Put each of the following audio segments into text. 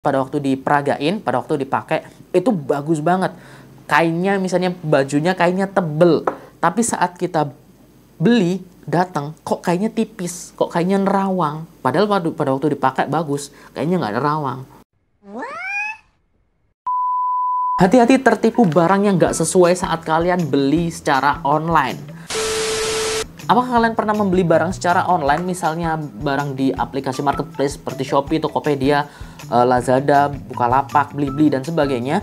pada waktu diperagain, pada waktu dipakai, itu bagus banget. Kainnya misalnya, bajunya kainnya tebel. Tapi saat kita beli, datang, kok kainnya tipis, kok kainnya nerawang. Padahal pada waktu dipakai bagus, kainnya nggak nerawang. Hati-hati tertipu barang yang nggak sesuai saat kalian beli secara online. Apakah kalian pernah membeli barang secara online, misalnya barang di aplikasi marketplace seperti Shopee, Tokopedia, Lazada, Bukalapak, Blibli, dan sebagainya,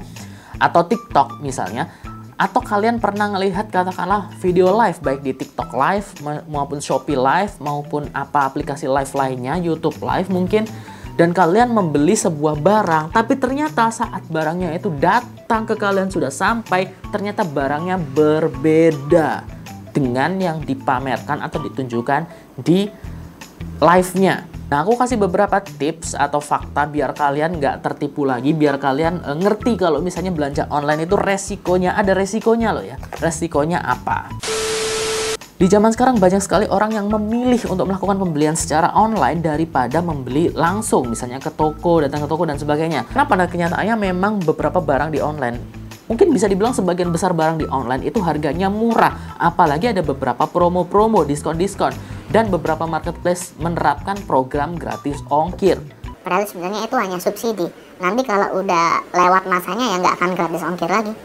atau TikTok misalnya, atau kalian pernah melihat katakanlah video live, baik di TikTok live, maupun Shopee live, maupun apa aplikasi live lainnya, YouTube live mungkin, dan kalian membeli sebuah barang, tapi ternyata saat barangnya itu datang ke kalian sudah sampai, ternyata barangnya berbeda dengan yang dipamerkan atau ditunjukkan di live-nya. Nah, aku kasih beberapa tips atau fakta biar kalian nggak tertipu lagi, biar kalian ngerti kalau misalnya belanja online itu resikonya, ada resikonya loh ya. Resikonya apa? Di zaman sekarang banyak sekali orang yang memilih untuk melakukan pembelian secara online daripada membeli langsung, misalnya ke toko, datang ke toko, dan sebagainya. Karena pada kenyataannya memang beberapa barang di online, mungkin bisa dibilang sebagian besar barang di online itu harganya murah. Apalagi ada beberapa promo-promo, diskon-diskon. Dan beberapa marketplace menerapkan program gratis ongkir. Padahal sebenarnya itu hanya subsidi. Nanti kalau udah lewat masanya ya nggak akan gratis ongkir lagi.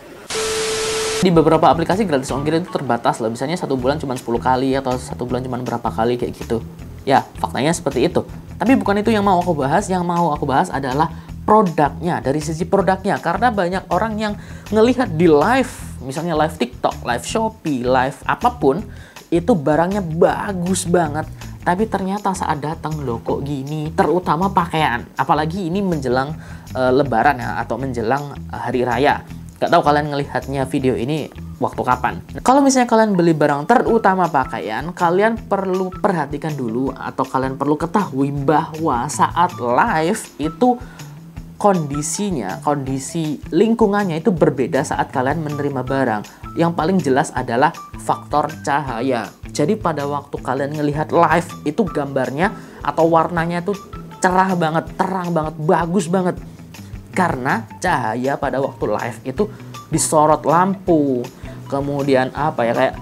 Di beberapa aplikasi gratis ongkir itu terbatas loh. Misalnya 1 bulan cuma 10 kali atau 1 bulan cuma berapa kali kayak gitu. Ya, faktanya seperti itu. Tapi bukan itu yang mau aku bahas. Yang mau aku bahas adalah produknya, dari sisi produknya. Karena banyak orang yang ngelihat di live, misalnya live TikTok, live Shopee, live apapun, itu barangnya bagus banget. Tapi ternyata saat datang loh kok gini, terutama pakaian. Apalagi ini menjelang lebaran ya, atau menjelang hari raya. Gak tahu kalian ngelihatnya video ini waktu kapan. Kalau misalnya kalian beli barang terutama pakaian, kalian perlu perhatikan dulu atau kalian perlu ketahui bahwa saat live itu kondisinya, kondisi lingkungannya itu berbeda saat kalian menerima barang. Yang paling jelas adalah faktor cahaya. Jadi pada waktu kalian ngelihat live itu gambarnya atau warnanya itu cerah banget, terang banget, bagus banget. Karena cahaya pada waktu live itu disorot lampu. Kemudian apa ya, kayak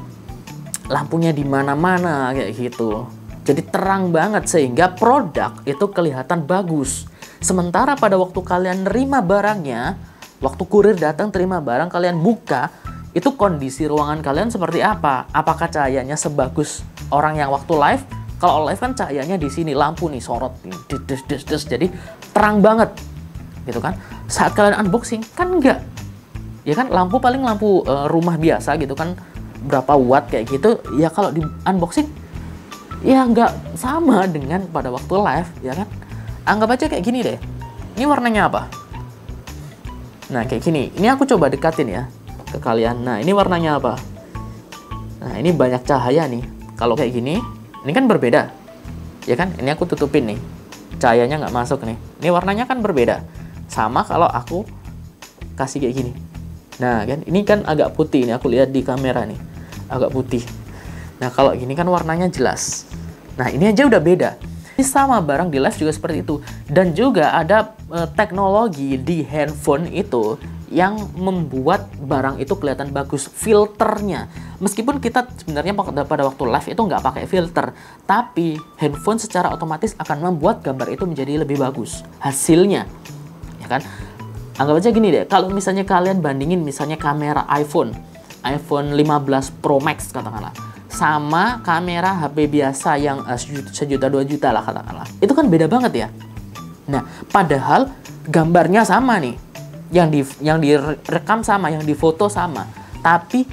lampunya di mana-mana kayak gitu. Jadi terang banget sehingga produk itu kelihatan bagus. Sementara pada waktu kalian nerima barangnya, waktu kurir datang terima barang, kalian buka, itu kondisi ruangan kalian seperti apa? Apakah cahayanya sebagus orang yang waktu live? Kalau live kan cahayanya di sini, lampu nih sorot, jadi terang banget, gitu kan? Saat kalian unboxing kan enggak, ya kan lampu paling lampu rumah biasa gitu kan, berapa watt kayak gitu. Ya kalau di unboxing, ya nggak sama dengan pada waktu live, ya kan? Anggap aja kayak gini deh. Ini warnanya apa? Nah, kayak gini. Ini aku coba dekatin ya ke kalian. Nah, ini warnanya apa? Nah, ini banyak cahaya nih. Kalau kayak gini, ini kan berbeda. Ya kan? Ini aku tutupin nih. Cahayanya nggak masuk nih. Ini warnanya kan berbeda. Sama kalau aku kasih kayak gini. Nah, kan? Ini kan agak putih. Ini aku lihat di kamera nih. Agak putih. Nah, kalau gini kan warnanya jelas. Nah, ini aja udah beda. Sama barang di live juga seperti itu. Dan juga ada teknologi di handphone itu yang membuat barang itu kelihatan bagus, filternya. Meskipun kita sebenarnya pada waktu live itu nggak pakai filter, tapi handphone secara otomatis akan membuat gambar itu menjadi lebih bagus hasilnya, ya kan? Anggap aja gini deh, kalau misalnya kalian bandingin misalnya kamera iPhone 15 Pro Max katakanlah, sama kamera HP biasa yang 1.000.000-2 juta lah katakanlah. Itu kan beda banget ya. Nah, padahal gambarnya sama nih. Yang direkam sama, yang difoto sama. Tapi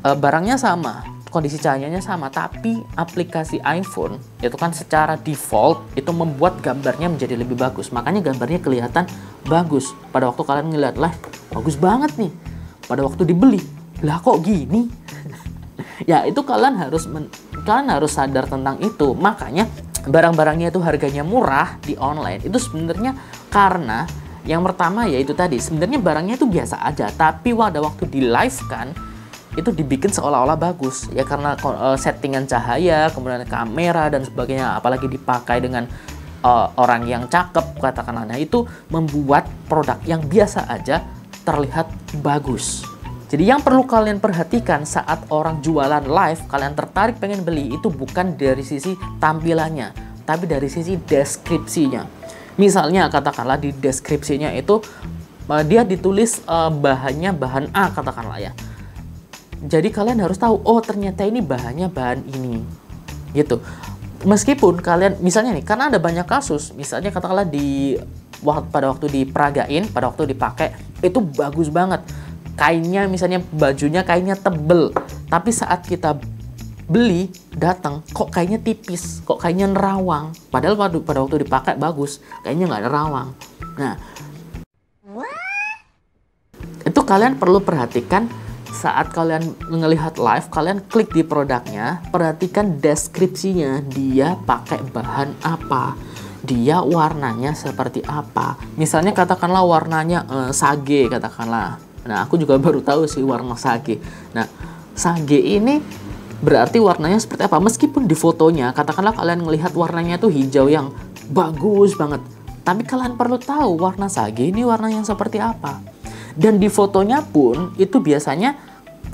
barangnya sama, kondisi cahayanya sama, tapi aplikasi iPhone itu kan secara default itu membuat gambarnya menjadi lebih bagus. Makanya gambarnya kelihatan bagus. Pada waktu kalian ngeliat live, bagus banget nih. Pada waktu dibeli, lah kok gini? Ya, itu kalian harus sadar tentang itu. Makanya barang-barangnya itu harganya murah di online. Itu sebenarnya karena yang pertama yaitu tadi, sebenarnya barangnya itu biasa aja, tapi pada waktu di live kan itu dibikin seolah-olah bagus. Ya karena settingan cahaya, kemudian kamera dan sebagainya, apalagi dipakai dengan orang yang cakep katakanlah. Nah, itu membuat produk yang biasa aja terlihat bagus. Jadi yang perlu kalian perhatikan saat orang jualan live, kalian tertarik pengen beli, itu bukan dari sisi tampilannya, tapi dari sisi deskripsinya. Misalnya katakanlah di deskripsinya itu dia ditulis bahannya bahan A katakanlah ya. Jadi kalian harus tahu, oh ternyata ini bahannya bahan ini. Gitu. Meskipun kalian misalnya nih, karena ada banyak kasus, misalnya katakanlah pada waktu diperagain, pada waktu dipakai itu bagus banget. Kainnya misalnya bajunya kainnya tebel, tapi saat kita beli datang kok kainnya tipis, kok kainnya nerawang, padahal pada waktu dipakai bagus, kainnya nggak nerawang. Nah, itu kalian perlu perhatikan saat kalian melihat live, kalian klik di produknya, perhatikan deskripsinya, dia pakai bahan apa, dia warnanya seperti apa. Misalnya katakanlah warnanya sage katakanlah. Nah, aku juga baru tahu sih warna sage. Nah, sage ini berarti warnanya seperti apa? Meskipun di fotonya, katakanlah kalian melihat warnanya itu hijau yang bagus banget. Tapi kalian perlu tahu warna sage ini warna yang seperti apa. Dan di fotonya pun, itu biasanya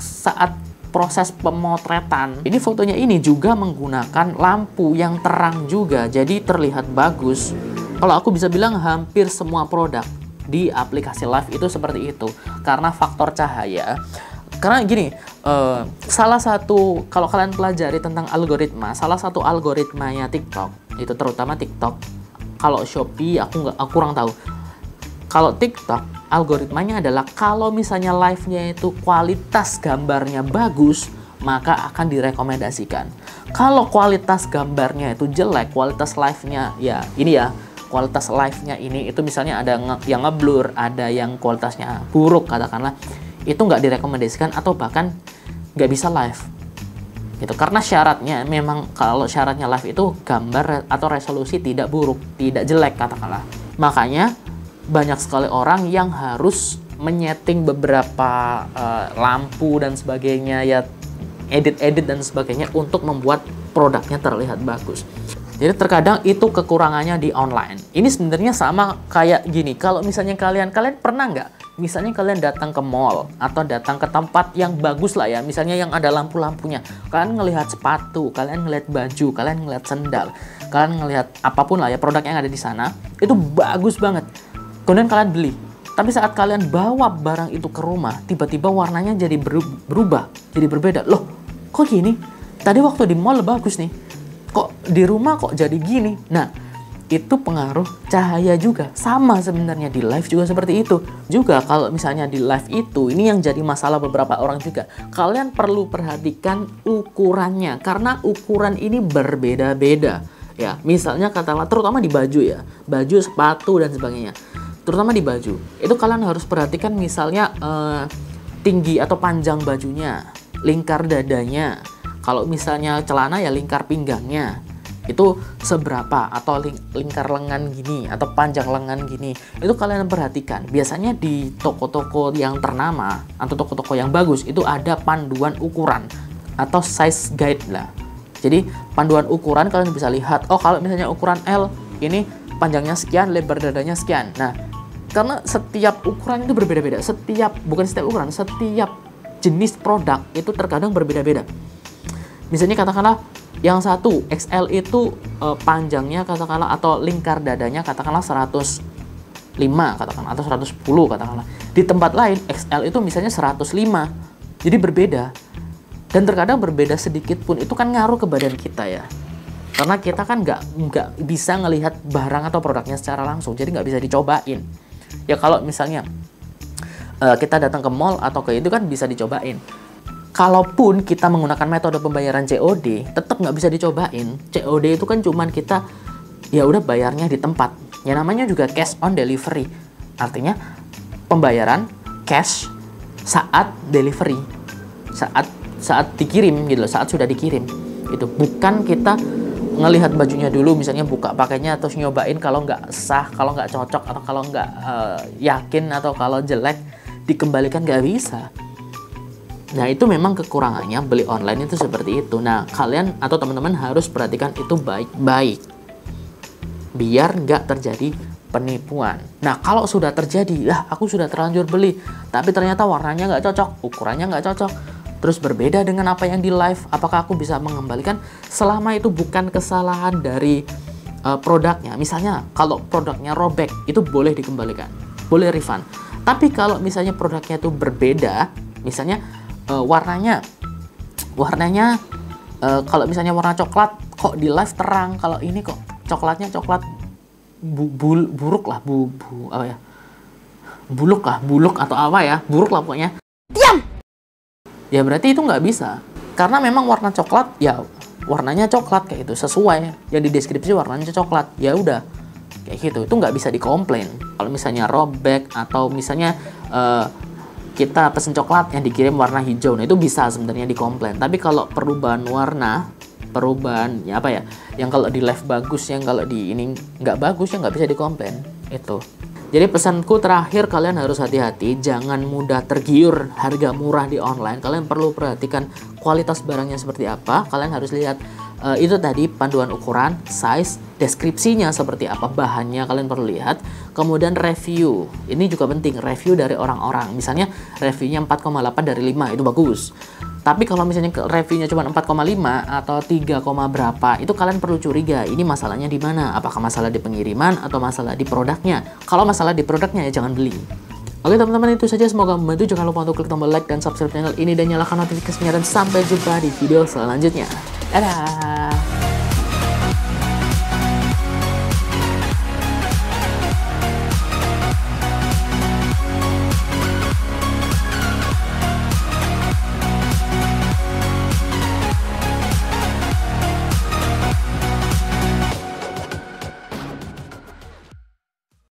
saat proses pemotretan, ini fotonya ini juga menggunakan lampu yang terang juga. Jadi terlihat bagus. Kalau aku bisa bilang hampir semua produk di aplikasi live itu seperti itu karena faktor cahaya. Karena gini, salah satu kalau kalian pelajari tentang algoritma, salah satu algoritmanya TikTok itu terutama TikTok. Kalau Shopee aku kurang tahu. Kalau TikTok algoritmanya adalah kalau misalnya live-nya itu kualitas gambarnya bagus, maka akan direkomendasikan. Kalau kualitas gambarnya itu jelek, kualitas live-nya ya ini ya. Kualitas live-nya ini itu misalnya ada yang ngeblur, ada yang kualitasnya buruk katakanlah, itu nggak direkomendasikan atau bahkan nggak bisa live gitu. Karena syaratnya memang kalau syaratnya live itu gambar atau resolusi tidak buruk, tidak jelek katakanlah. Makanya banyak sekali orang yang harus menyeting beberapa lampu dan sebagainya ya, edit dan sebagainya untuk membuat produknya terlihat bagus. Jadi terkadang itu kekurangannya di online. Ini sebenarnya sama kayak gini. Kalau misalnya kalian pernah nggak? Misalnya kalian datang ke mall atau datang ke tempat yang bagus lah ya. Misalnya yang ada lampu-lampunya. Kalian ngelihat sepatu, kalian ngelihat baju, kalian ngelihat sendal, kalian ngelihat apapun lah ya produk yang ada di sana. Itu bagus banget. Kemudian kalian beli. Tapi saat kalian bawa barang itu ke rumah, tiba-tiba warnanya jadi berubah, jadi berbeda. Loh, kok gini? Tadi waktu di mall bagus nih. Kok di rumah kok jadi gini? Nah, itu pengaruh cahaya juga. Sama sebenarnya di live juga seperti itu. Juga kalau misalnya di live itu, ini yang jadi masalah beberapa orang juga. Kalian perlu perhatikan ukurannya. Karena ukuran ini berbeda-beda. Ya, misalnya katakanlah terutama di baju ya. Baju, sepatu, dan sebagainya. Terutama di baju. Itu kalian harus perhatikan misalnya tinggi atau panjang bajunya. Lingkar dadanya. Kalau misalnya celana ya lingkar pinggangnya itu seberapa, atau lingkar lengan gini atau panjang lengan gini, itu kalian perhatikan. Biasanya di toko-toko yang ternama atau toko-toko yang bagus itu ada panduan ukuran atau size guide lah. Jadi panduan ukuran kalian bisa lihat, oh kalau misalnya ukuran L ini panjangnya sekian, lebar dadanya sekian. Nah, karena setiap ukuran itu berbeda-beda, setiap jenis produk itu terkadang berbeda-beda. Misalnya katakanlah yang satu XL itu panjangnya katakanlah atau lingkar dadanya katakanlah 105 katakanlah atau 110 katakanlah. Di tempat lain XL itu misalnya 105. Jadi berbeda. Dan terkadang berbeda sedikit pun itu kan ngaruh ke badan kita ya. Karena kita kan nggak bisa ngelihat barang atau produknya secara langsung. Jadi nggak bisa dicobain. Ya kalau misalnya kita datang ke mall atau ke itu kan bisa dicobain. Kalaupun kita menggunakan metode pembayaran COD, tetap nggak bisa dicobain. COD itu kan cuman kita ya udah bayarnya di tempat. Ya namanya juga cash on delivery. Artinya pembayaran cash saat delivery, saat dikirim gitu loh, saat sudah dikirim. Itu bukan kita ngelihat bajunya dulu, misalnya buka pakainya terus nyobain, kalau nggak sah, kalau nggak cocok atau kalau nggak yakin atau kalau jelek dikembalikan, nggak bisa. Nah, itu memang kekurangannya beli online itu seperti itu. Nah, kalian atau teman-teman harus perhatikan itu baik-baik. biar nggak terjadi penipuan. Nah, kalau sudah terjadi, aku sudah terlanjur beli, tapi ternyata warnanya nggak cocok, ukurannya nggak cocok, terus berbeda dengan apa yang di live, apakah aku bisa mengembalikan? Selama itu bukan kesalahan dari produknya. Misalnya, kalau produknya robek, itu boleh dikembalikan, boleh refund. Tapi kalau misalnya produknya itu berbeda, misalnya warnanya kalau misalnya warna coklat, kok di live terang, kalau ini kok coklatnya coklat buluk atau apa ya, buruk lah pokoknya. Diam! Ya berarti itu nggak bisa, karena memang warna coklat ya warnanya coklat kayak itu, sesuai yang di deskripsi warnanya coklat, ya udah kayak gitu, itu nggak bisa dikomplain. Kalau misalnya robek atau misalnya kita pesen coklat yang dikirim warna hijau, nah itu bisa sebenarnya dikomplain. Tapi kalau perubahan warna, ya apa ya, yang kalau di live bagus, yang kalau di ini nggak bagus, ya nggak bisa dikomplain itu. Jadi pesanku terakhir, kalian harus hati-hati, jangan mudah tergiur harga murah di online. Kalian perlu perhatikan kualitas barangnya seperti apa. Kalian harus lihat itu tadi, panduan ukuran, size, deskripsinya seperti apa, bahannya kalian perlu lihat. Kemudian review, ini juga penting, review dari orang-orang. Misalnya reviewnya 4,8 dari 5, itu bagus. Tapi kalau misalnya reviewnya cuma 4,5 atau 3, berapa, itu kalian perlu curiga, ini masalahnya di mana? Apakah masalah di pengiriman atau masalah di produknya? Kalau masalah di produknya ya jangan beli. Oke teman-teman, itu saja, semoga membantu. Jangan lupa untuk klik tombol like dan subscribe channel ini dan nyalakan notifikasinya, dan sampai jumpa di video selanjutnya. Dadah!